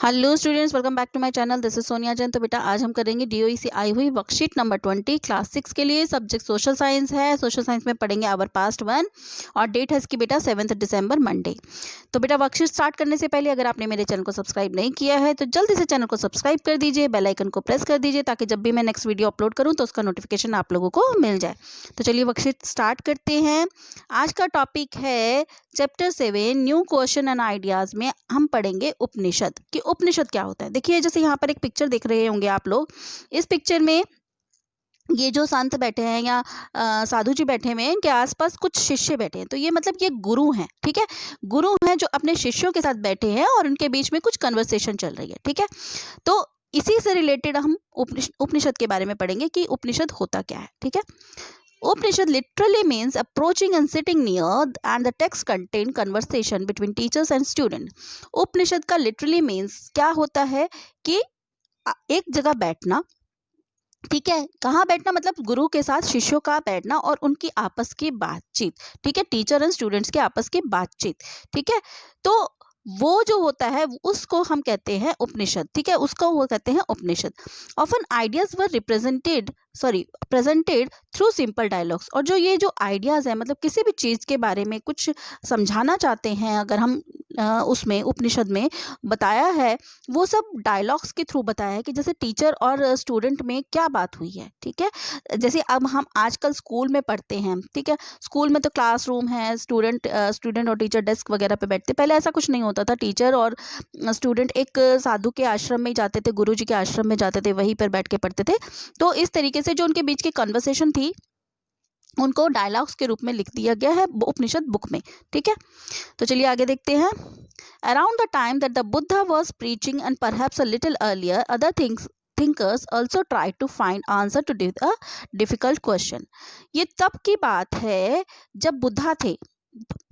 Hello students, welcome back to my channel. This is Sonia Jain. तो बेटा आज हम करेंगे डीओई से आई हुई वर्कशीट नंबर 20 क्लास 6 के लिए। सब्जेक्ट सोशल साइंस है। सोशल साइंस में पढ़ेंगे आवर पास्ट वन और डेट है इसकी बेटा 7 दिसंबर मंडे। तो बेटा वर्कशीट स्टार्ट करने से पहले अगर आपने मेरे चैनल को सब्सक्राइब नहीं किया है तो जल्दी से चैनल को सब्सक्राइब कर दीजिए, बेल आइकन को प्रेस कर दीजिए ताकि जब भी मैं नेक्स्ट वीडियो अपलोड करूँ तो उसका नोटिफिकेशन आप लोगों को मिल जाए। तो चलिए वर्कशीट स्टार्ट करते हैं। आज का टॉपिक है chapter 7 new question and ideas में हम पढ़ेंगे उपनिषद कि उपनिषद क्या होता है। देखिए जैसे यहाँ पर एक पिक्चर देख रहे होंगे आप लोग। इस पिक्चर में ये जो संत बैठे हैं या साधु जी बैठे हुए हैं, इनके आसपास कुछ शिष्य बैठे हैं। तो ये मतलब ये गुरु हैं, ठीक है। गुरु हैं जो अपने शिष्यों के साथ बैठे हैं और उनके बीच में कुछ कन्वर्सेशन चल रही है, ठीक है। तो इसी से रिलेटेड हम उपनिषद के बारे में पढ़ेंगे कि उपनिषद होता क्या है, ठीक है। Upanishad literally means approaching and sitting near, and the text contain conversation between teachers and student. उपनिषद का literally means क्या होता है कि एक जगह बैठना, ठीक है। कहाँ बैठना मतलब गुरु के साथ शिष्यों का बैठना और उनकी आपस की बातचीत, ठीक है। टीचर एंड स्टूडेंट्स के आपस की बातचीत, ठीक है। तो वो जो होता है उसको हम कहते हैं उपनिषद, ठीक है। उसको वो कहते हैं Upanishad. Often ideas were presented through simple dialogues. और जो ये जो आइडियाज है मतलब किसी भी चीज़ के बारे में कुछ समझाना चाहते हैं, अगर हम उसमें उपनिषद में बताया है वो सब डायलॉग्स के थ्रू बताया है कि जैसे टीचर और स्टूडेंट में क्या बात हुई है, ठीक है। जैसे अब हम आजकल स्कूल में पढ़ते हैं, ठीक है। स्कूल में तो क्लासरूम है, स्टूडेंट और टीचर डेस्क वगैरह पे बैठते। पहले ऐसा कुछ नहीं होता था। टीचर और स्टूडेंट एक साधु के आश्रम में जाते थे, गुरु जी के आश्रम में जाते थे, वहीं पर बैठ के पढ़ते थे। तो इस तरीके से जो उनके बीच की कन्वर्सेशन थी उनको डायलॉग्स के रूप में लिख दिया गया है उपनिषद बुक में, ठीक है। तो चलिए आगे देखते हैं। Around the time that the Buddha was preaching and perhaps a little earlier other thinkers also tried to find answer to a difficult question. ये तब की बात है जब बुद्धा थे,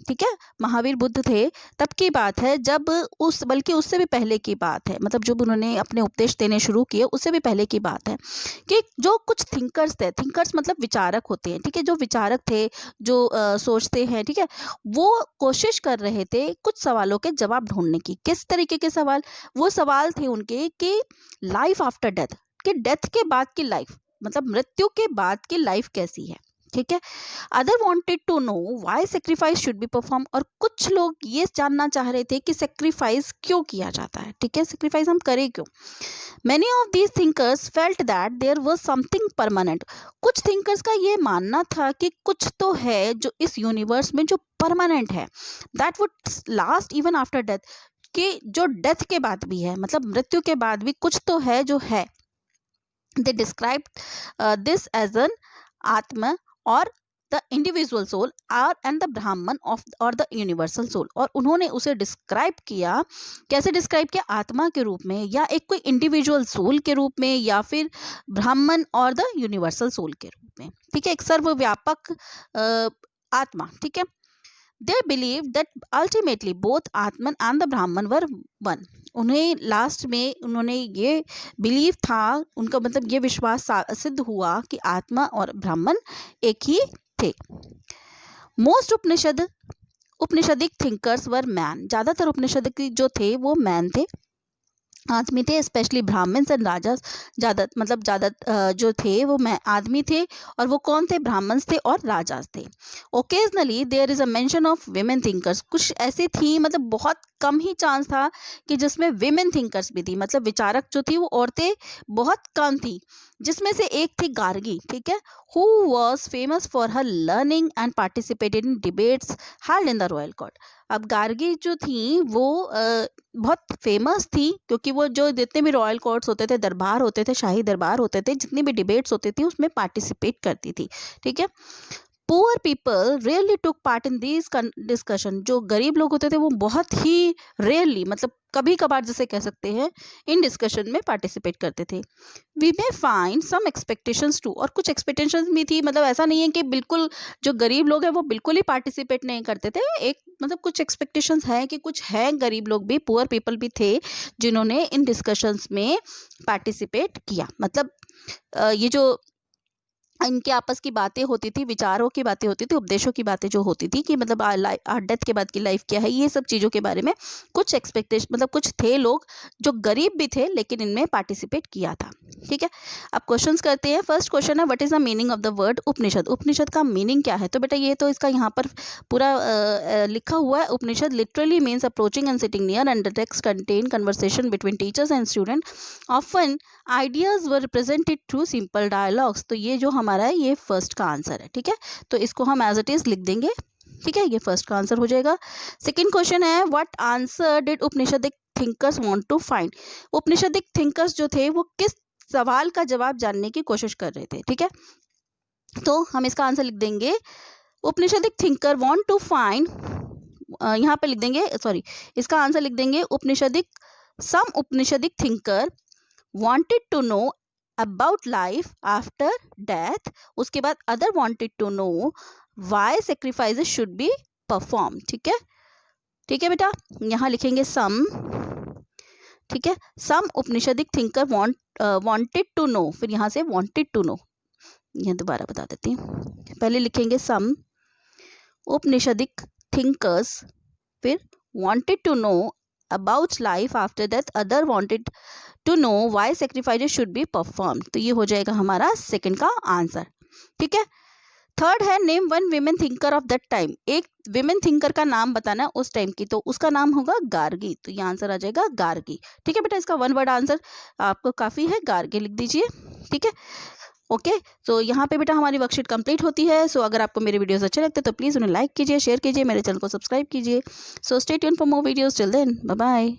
ठीक है। महावीर बुद्ध थे तब की बात है, जब बल्कि उससे भी पहले की बात है, मतलब जब उन्होंने अपने उपदेश देने शुरू किए उससे भी पहले की बात है कि जो कुछ थिंकर्स थे, थिंकर्स मतलब विचारक होते हैं, ठीक है। जो विचारक थे, जो सोचते हैं, ठीक है, वो कोशिश कर रहे थे कुछ सवालों के जवाब ढूंढने की। किस तरीके के सवाल? वो सवाल थे उनके कि लाइफ आफ्टर डेथ, कि डेथ के बाद की लाइफ मतलब मृत्यु के बाद की लाइफ कैसी है, ठीक है। Other wanted to know why sacrifice should be perform. और कुछ लोग ये जानना चाह रहे थे कि सेक्रीफाइस क्यों किया जाता है, ठीक है। सेक्रीफाइस हम करें क्यों? Many of these thinkers felt that there was something permanent. कुछ थिंकर्स का ये मानना था कि कुछ तो है जो इस यूनिवर्स में जो परमानेंट है, that would last even after death, कि जो डेथ के बाद भी है, मतलब मृत्यु के बाद भी कुछ तो है जो है। They describe this as an atma और the individual soul are and the Brahman of और द यूनिवर्सल सोल। और उन्होंने उसे डिस्क्राइब किया, कैसे डिस्क्राइब किया? आत्मा के रूप में, या एक कोई इंडिविजुअल सोल के रूप में, या फिर ब्राह्मण और द यूनिवर्सल सोल के रूप में, ठीक है। एक सर्वव्यापक आत्मा, ठीक है। They believe that ultimately both Atman and the ब्राह्मण वर वन। उन्हें लास्ट में उन्होंने ये बिलीव था, उनका मतलब ये विश्वास सिद्ध हुआ कि आत्मा और ब्राह्मण एक ही थे। मोस्ट उपनिषदिक थिंकर्स वर मैन। ज़्यादातर उपनिषदिक जो थे वो मैन थे, आदमी थे। स्पेशली ब्राह्मण्स एंड राजास, ज़्यादा जो थे वो आदमी थे। और वो कौन थे? ब्राह्मण्स थे और राजास थे। Occasionally there is a mention of women thinkers. कुछ ऐसी थी, मतलब बहुत कम ही चांस था कि जिसमें विमेन थिंकर्स भी थी, मतलब विचारक जो थी वो औरतें बहुत कम थी। जिसमें से एक थी गार्गी, ठीक है, who was famous for her learning and participated in debates held in the royal court. अब गार्गी जो थी वो बहुत फेमस थी क्योंकि वो जो जितने भी रॉयल कोर्ट्स होते थे, दरबार होते थे, शाही दरबार होते थे, जितनी भी डिबेट्स होती थी उसमें पार्टिसिपेट करती थी, ठीक है। Poor people rarely took part in this discussion. जो गरीब लोग होते थे वो बहुत ही रेयरली, मतलब कभी कभार जैसे कह सकते हैं, इन डिस्कशन में पार्टिसिपेट करते थे। We may find some expectations too. और कुछ एक्सपेक्टेशंस भी थी, मतलब ऐसा नहीं है कि बिल्कुल जो गरीब लोग हैं वो बिल्कुल ही पार्टिसिपेट नहीं करते थे। एक मतलब कुछ एक्सपेक्टेशंस है कि कुछ है, गरीब लोग भी, पुअर पीपल भी थे जिन्होंने इन डिस्कशंस में पार्टिसिपेट किया। मतलब ये जो इनके आपस की बातें होती थी, विचारों की बातें होती थी, उपदेशों की बातें जो होती थी कि मतलब डेथ के बाद की लाइफ क्या है, ये सब चीज़ों के बारे में कुछ एक्सपेक्टेशन, मतलब कुछ थे लोग जो गरीब भी थे लेकिन इनमें पार्टिसिपेट किया था। ठीक है, अब क्वेश्चंस करते हैं। फर्स्ट क्वेश्चन है, what is the meaning of the word Upanishad? Upanishad का मीनिंग क्या है? तो बेटा ये तो इसका यहाँ पर पूरा लिखा हुआ है। Upanishad literally means approaching and sitting near and the text contain conversation between teachers and student, often ideas were represented through simple dialogues. तो ये जो हमारा है ये फर्स्ट का आंसर है। ठीक है, तो इसको हम एज इट इज लिख देंगे। ठीक है, ये फर्स्ट का आंसर हो जाएगा। सेकंड क्वेश्चन है, what answer did Upanishadic thinkers want to find? Upanishadic thinkers जो थे वो किस सवाल का जवाब जानने की कोशिश कर रहे थे? ठीक है, तो हम इसका आंसर लिख देंगे, Upanishadic thinker want to find, यहाँ पे लिख देंगे, सॉरी, इसका आंसर लिख देंगे some Upanishadic thinker wanted to know about life after death, उसके बाद other wanted to know why sacrifices should be performed। ठीक है, ठीक है बेटा, यहाँ लिखेंगे सम। ठीक है, some Upanishadic thinker wanted to know, फिर यहाँ से wanted to know, यह दोबारा बता देती हूँ। पहले लिखेंगे सम उपनिषदिक थिंकर्स, फिर wanted to know about life after death, other wanted to know why sacrifices should be performed। तो ये हो जाएगा हमारा सेकंड का आंसर। ठीक है, थर्ड है, name one women thinker of that time. एक विमेन थिंकर का नाम बताना है उस टाइम की, तो उसका नाम होगा गार्गी। तो ये आंसर आ जाएगा गार्गी। ठीक है बेटा, इसका वन वर्ड आंसर आपको काफ़ी है, गार्गी लिख दीजिए। ठीक है, ओके, तो यहाँ पे बेटा हमारी वर्कशीट कंप्लीट होती है। सो अगर आपको मेरे वीडियोस अच्छे लगते हैं तो प्लीज़ उन्हें लाइक कीजिए, शेयर कीजिए, मेरे चैनल को सब्सक्राइब कीजिए। So stay tune for more videos, till then bye bye.